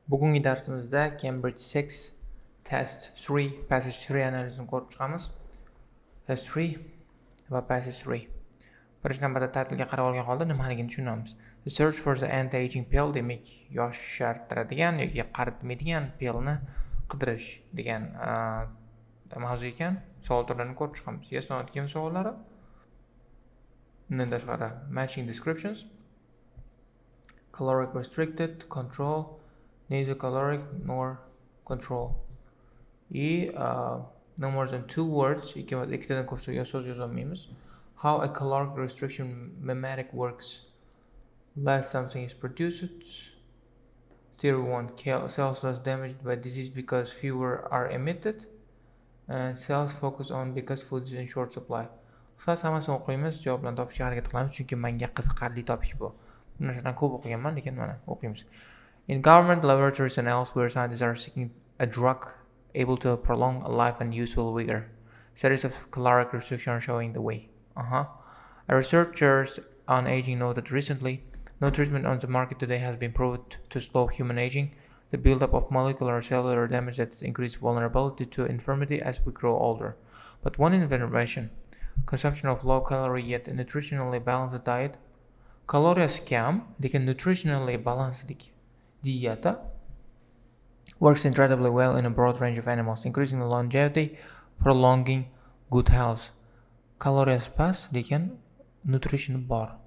Bugungi darsimizda Cambridge 6 Test 3 Passage 3 analizini ko'rib chiqamiz. Test 3 va Passage 3. Birinchi navbatda titlga qarab olgan holda nimaligini tushunamiz. The search for the anti-aging pill demak yoshartiradigan yoki qaritmaydigan pillni qidirish degan mavzu ekan. Savol turlarini ko'rib chiqamiz. Yes, no degan savollari. Undan tashqari matching descriptions, caloric restricted, control, neither caloric nor control. No more than two words. ikkitadan ko'p so'z yozolmaymiz. How a caloric restriction mimetic works. Less something is produced. Theory 1. Cells less damaged by disease because fewer are emitted. And cells focus on because food is in short supply. Qisqasi hammasini o'qiymiz, javoblarni topishga harakat qilamiz, chunki menga qiziqarli topish bu. Bu narsadan ko'p o'qiganman, lekin mana o'qiymiz. In government laboratories and elsewhere, scientists are seeking a drug able to prolong life and useful vigor. Studies of caloric restriction are showing the way. Researchers on aging know that recently, no treatment on the market today has been proved to slow human aging. The buildup of molecular or cellular damage that increases vulnerability to infirmity as we grow older. But one intervention, consumption of low-calorie yet nutritionally balanced diet, kaloriyasi kam, lekin nutritionally balanced dieta, works incredibly well in a broad range of animals, increasing the longevity, prolonging good health. Kaloriyasi past, lekin nutrition bor.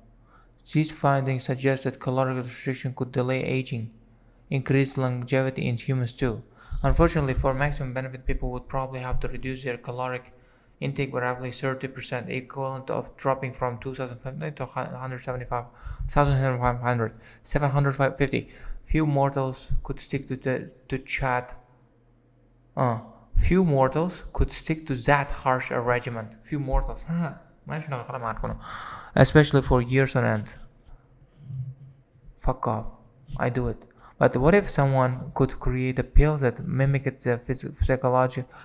These findings suggest that caloric restriction could delay aging, increase longevity in humans too. Unfortunately, for maximum benefit, people would probably have to reduce their caloric intake by roughly 30%, equivalent of dropping from 2,500 to 750. Few mortals could stick to that harsh a regimen. Few mortals. Especially for years on end. Fuck off. I do it. But what if someone could create a pill that mimicked the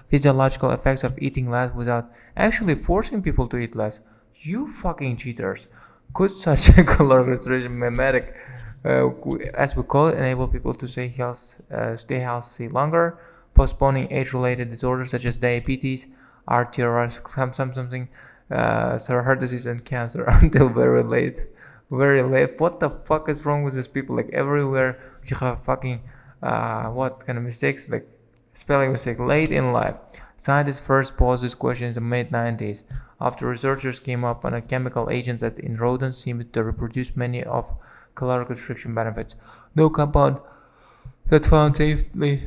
physiological effects of eating less without actually forcing people to eat less? You fucking cheaters. Could such a caloric restriction mimetic, as we call it, enable people to stay healthy longer, postponing age-related disorders such as diabetes, arteriosclerosis, heart disease, and cancer until very late? What the fuck is wrong with these people? Like everywhere you have fucking what kind of mistakes, like spelling mistake late in life. Scientists first posed this question in the mid-90s after researchers came up on a chemical agent that in rodents seemed to reproduce many of caloric restriction benefits. No compound that found safely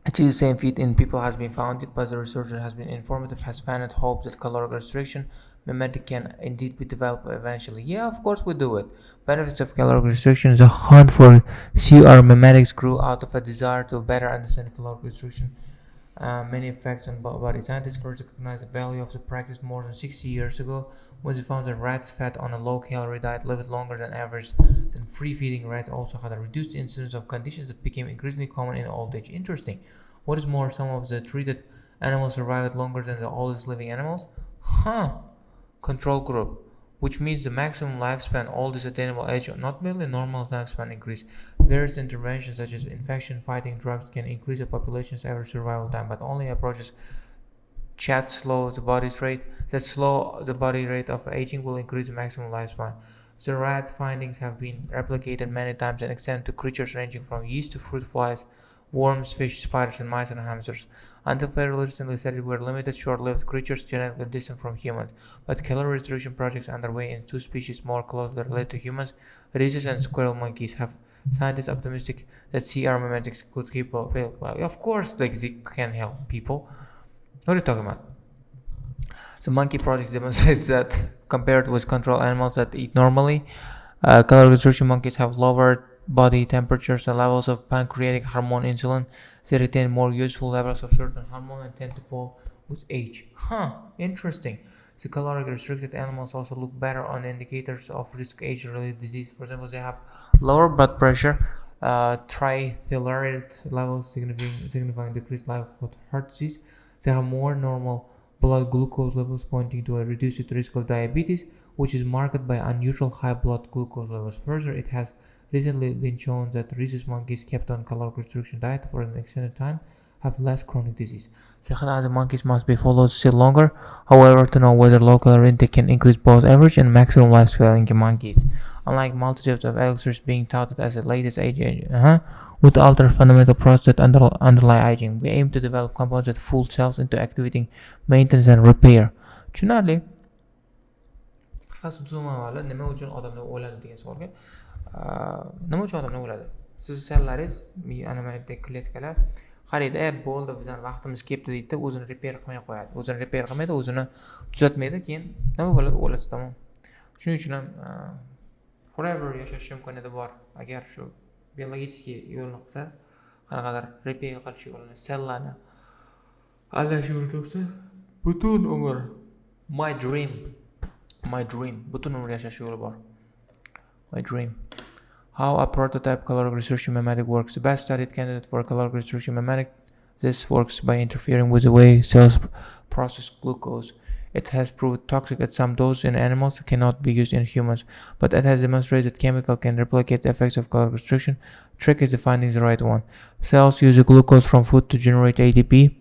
achieve the same feat in people has been found, but the researcher has been informative, has found hope that caloric restriction mimetic can indeed be developed eventually. Yeah, of course we do it. Benefits of caloric restriction. The hunt for CR mimetics grew out of a desire to better understand caloric restriction. Many effects on body. Scientists first recognized the value of the practice more than 60 years ago when they found that rats fed on a low-calorie diet lived longer than average. Then free-feeding rats also had a reduced incidence of conditions that became increasingly common in old age. Interesting. What is more, some of the treated animals survived longer than the oldest living animals. Control group, which means the maximum lifespan, oldest attainable age, not merely normal lifespan increase. Various interventions such as infection-fighting drugs can increase a population's average survival time, but only approaches slow the body rate of aging will increase the maximum lifespan. The rat findings have been replicated many times and extend to creatures ranging from yeast to fruit flies, worms, fish, spiders, and mice and hamsters. Until fairly recently, studies were limited, short-lived creatures genetically distant from humans, but calorie restriction projects underway in two species more closely related to humans, rhesus and squirrel monkeys, have scientists optimistic that CR mimetics could keep well. Of course, like they can help people. What are you talking about? The monkey project demonstrates that compared with control animals that eat normally, calorie restriction monkeys have lowered body temperatures and levels of pancreatic hormone insulin. They retain more useful levels of certain hormone and tend to fall with age. Interesting. The caloric restricted animals also look better on indicators of risk age-related disease. For example, they have lower blood pressure, triglyceride levels signifying decreased likelihood of heart disease. They have more normal blood glucose levels, pointing to a reduced risk of diabetes, which is marked by unusual high blood glucose levels. Further, it has Recently been shown that rhesus monkeys kept on caloric restriction diet for an extended time have less chronic disease. The monkeys must be followed still longer, however, to know whether low calorie intake can increase both average and maximum lifespan in monkeys. Unlike multitudes of elixirs being touted as the latest with alter fundamental processes that underlie aging, we aim to develop compounds that fool cells into activating maintenance and repair. Tushunarli? Qisqasi tushunmavali nima uchun odamlar o'ladi degan savolga nima uchun odamlar o'ladi? Siz sellaringiz, animatik kletkalar qaraydi, bo'ldi, bizning vaqtimiz kelibdi deydi, o'zini repair qilmay qo'yadi. O'zini repair qilmaydi, o'zini tuzatmaydi, keyin nima bo'ladi? O'lasiz, tamom. Shuning uchun ham forever yashash imkoniyati bor. Agar shu biologik yo'lni qilsa, qanaqadir repair qilish yo'lini, sellarni aldash yo'lini topsa, butun umr my dream butun umr yashash yo'li bor. My dream. How a prototype caloric restriction mimetic works. The best studied candidate for a caloric restriction mimetic. This works by interfering with the way cells process glucose. It has proved toxic at some dose in animals, cannot be used in humans, but it has demonstrated that chemical can replicate the effects of caloric restriction. Trick is the finding the right one. Cells use the glucose from food to generate ATP.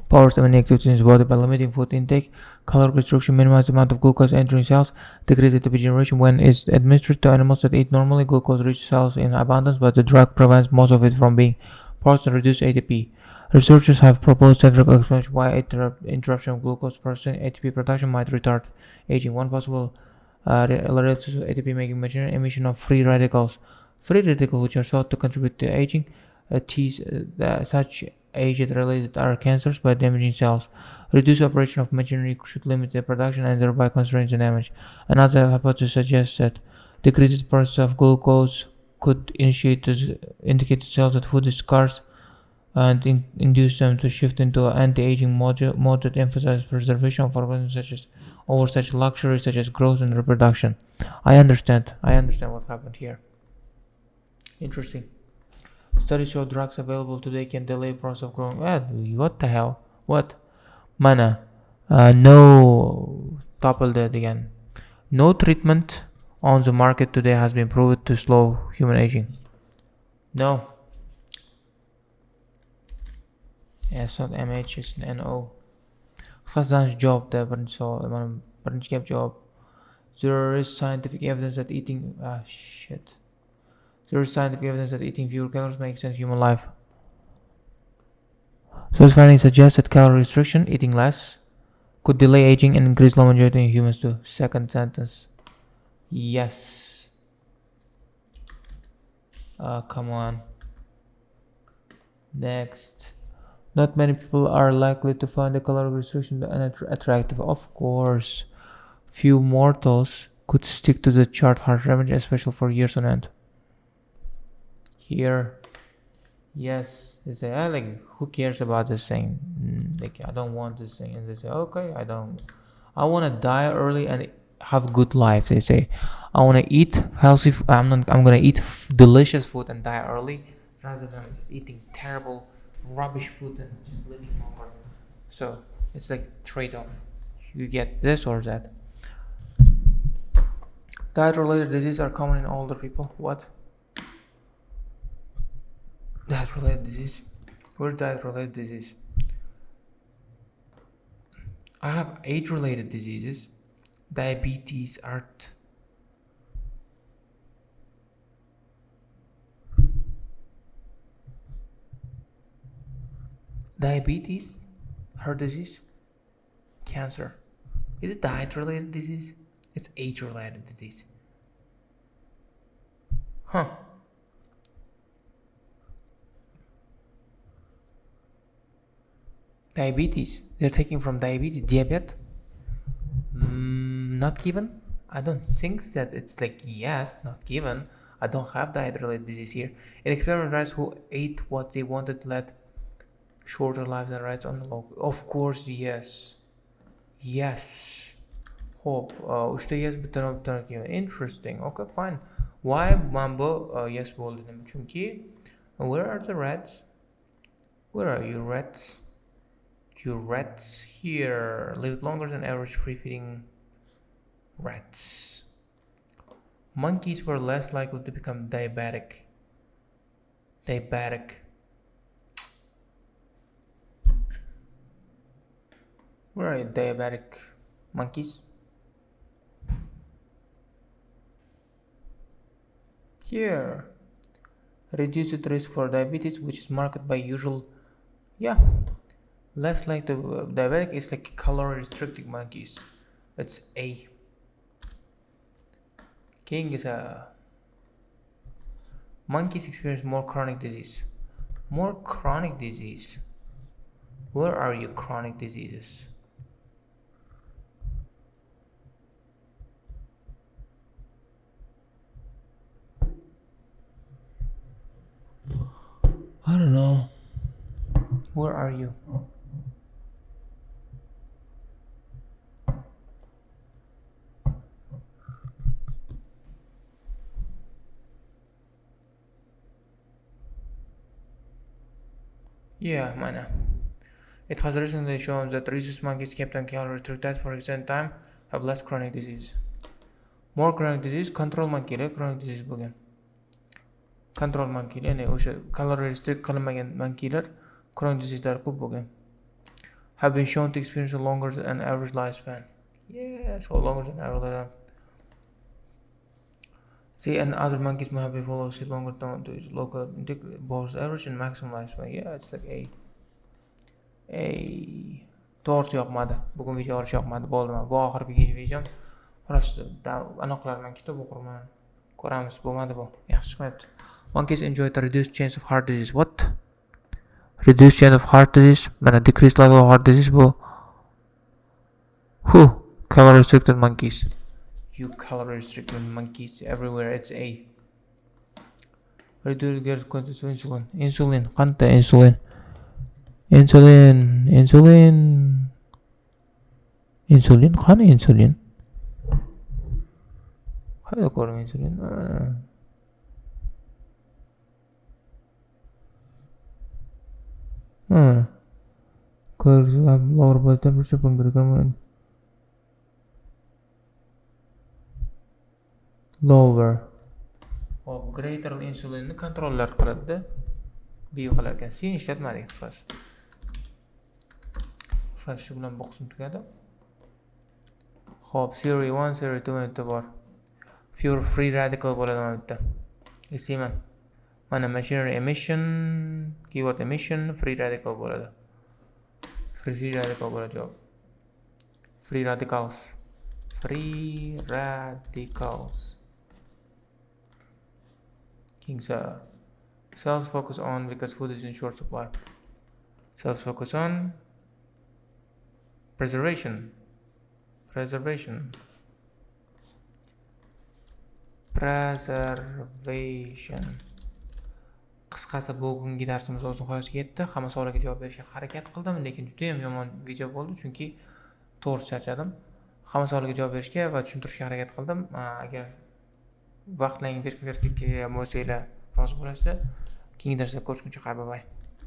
Powers the many activities in the body by limiting food intake. Caloric restriction minimizes the amount of glucose entering cells, decreases ATP generation. When it's administered to animals that eat normally, glucose reaches cells in abundance, but the drug prevents most of it from being processed and reduces ATP. Researchers have proposed several explanations why interruption of glucose processing ATP production might retard aging. One possible relates to ATP making machinery, emission of free radicals. Free radicals, which are thought to contribute to aging, such age-related are cancers by damaging cells. Reduced operation of machinery should limit their production and thereby constrain the damage. Another hypothesis suggests that decreased process of glucose could indicate to cells that food is scarce and induce them to shift into anti-aging mode that emphasizes preservation of organs over such luxuries such as growth and reproduction. I understand what happened here. Interesting. Studies show drugs available today can delay process of growing. What the hell? What? Mana. No. Topple that again. No treatment on the market today has been proven to slow human aging. No. It's not MH, it's NO. Qisqasi javobda birinchi savol, birinchi gap javob. There is scientific evidence that eating There is scientific evidence that eating fewer calories may extend human life. So this finding suggests that calorie restriction, eating less, could delay aging and increase longevity in humans too. Second sentence. Yes. Come on. Next. Not many people are likely to find the calorie restriction attractive. Of course. Few mortals could stick to the chart harsh remedy, especially for years on end. Here, yes, they say, who cares about this thing? I don't want this thing. And they say, okay, I want to die early and have good life. They say, I want to eat healthy. I'm going to eat delicious food and die early, rather than just eating terrible, rubbish food and just living longer. So it's like trade-off. You get this or that. Diet-related diseases are common in older people. What? Diet-related disease? Where's diet-related disease? I have age-related diseases. Diabetes, heart. Diabetes, heart disease, cancer. Is it diet-related disease? It's age-related disease. Huh. Diabetes. They're taking from diabetes. Diabetes? Not given. I don't think that it's like, yes, not given. I don't have diet-related disease here. In experiment, rats who ate what they wanted led shorter lives than rats on the log. Of course, yes. Yes. Hope. Yes, but interesting. Okay, fine. Why Mambo? Yes, bold. Chunky. Where are the rats? Where are you, rats? You rats here lived longer than average free-feeding rats. monkeys were less likely to become diabetic. Where are diabetic monkeys? Here. Reduced risk for diabetes, which is marked by usual. Yeah. Less like the diabetic is like calorie restricted monkeys. It's A. King is a monkeys experience more chronic disease. More chronic disease. Where are you chronic diseases? I don't know. Where are you? Yeah, mana. It has recently shown that rhesus monkeys kept on calorie restricted for extended time have less chronic disease. More chronic disease, control monkeylar chronic disease bo'lgan. Control monkeylar, ya'ni o'sha calorie restrict qilinmagan monkeylar chronic diseaselar ko'p bo'lgan. Have been shown to experience a longer than average lifespan. Yes, or longer than average lifespan. See, and other monkeys may have been followed longer time to local both average and maximum lifespan. Yeah, it's like A. To'g'ri yoqmadi. Bugun video olish yoqmadi. Bo'ldi. Bu oxirgi videom. Orasida aniqlarman, kitob o'qirman. Ko'ramiz, bo'lmadi bu. Yaxshi chiqmayapti. Monkeys enjoy the reduced chance of heart disease. What? Reduced chance of heart disease? Mana decreased level of heart disease bu. Calorie restricted monkeys. You calorie restricted monkeys everywhere. It's A. Reduced get content insulin. Insulin. Qancha insulin? Insulin. Qani insulin? Qayerda ko'raman insulin? Lower blood temperature and lower or greater insulin kontrollar qiladi. Biyo qilar ekan. Sen ishlatmadik qisqasi. Shu bilan bu qism tugadi. Xo'p, series 1, series 2 bor. Pure free radical bo'ladi mana bu yerda. Eslayman. Mana machinery emission, keyword emission, free radical bo'ladi. Free radical bo'ladi javob. Free radicals. King's cells focus on because food is in short supply. Cells focus on preservation. Qisqasi bugungi darsimiz o'z nihoyasiga yetdi. Hamma savollarga javob berishga harakat qildim, lekin juda ham yomon video bo'ldi, chunki to'g'ri charchadim. Hamma savollarga javob berishga va tushuntirishga harakat qildim. Agar vaqtlaringiz berib bo'lsanglar, rozi bo'lasizlar. Keyingi darsda ko'rishguncha, bye bye.